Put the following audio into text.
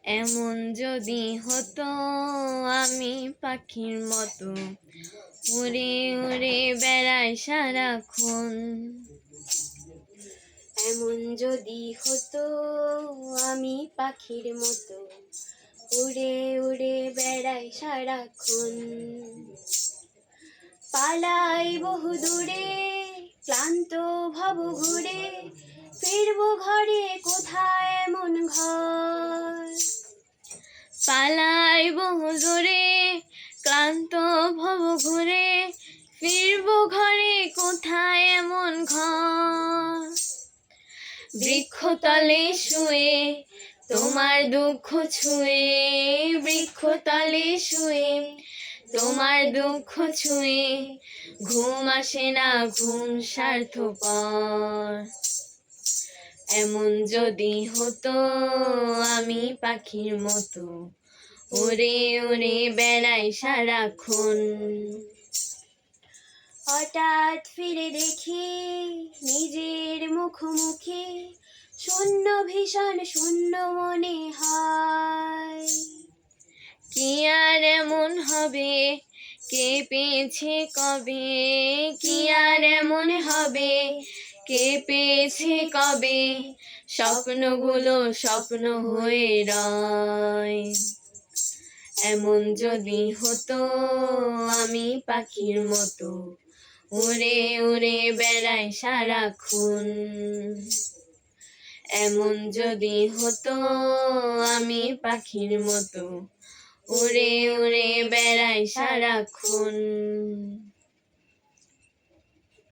এমন যদি হতো আমি পাখির মতো উড়ে উড়ে বেড়াই সারাক্ষণ। এমন যদি হতো আমি পাখির মতো উড়ে উড়ে বেড়াই সারাক্ষণ। পালাই বহু দূরে ক্লান্ত ভব ঘুরে, ফিরবো ঘরে কোথায় এমন ঘর। পালাই বহু দূরে ক্লান্ত ভব ঘুরে, ফিরবো ঘরে কোথায় এমন ঘর। বৃক্ষতলে শুয়ে তোমার দুঃখ ছুঁয়ে, বৃক্ষতলে শুয়ে তোমার দুঃখ ছুঁয়ে, ঘুম আসে না ঘুম স্বার্থপর। এমন যদি হতো আমি পাখির মতো উড়ে উড়ে বেড়াই সারাক্ষণ। হঠাৎ ফিরে দেখি নিজের মুখোমুখি, শূন্য ভীষণ শূন্য মনে হয়। কি আর এমন হবে কে পেয়েছে কবে, কি আর এমন হবে কে পেয়েছে কবে, স্বপ্নগুলো স্বপ্ন হয়ে রয়। এমন যদি হতো আমি পাখির মতো উড়ে উড়ে বেড়াই সারাক্ষণ। এমন যদি হতো আমি পাখির মতো উড়ে উড়ে বেড়াই সারাক্ষণ।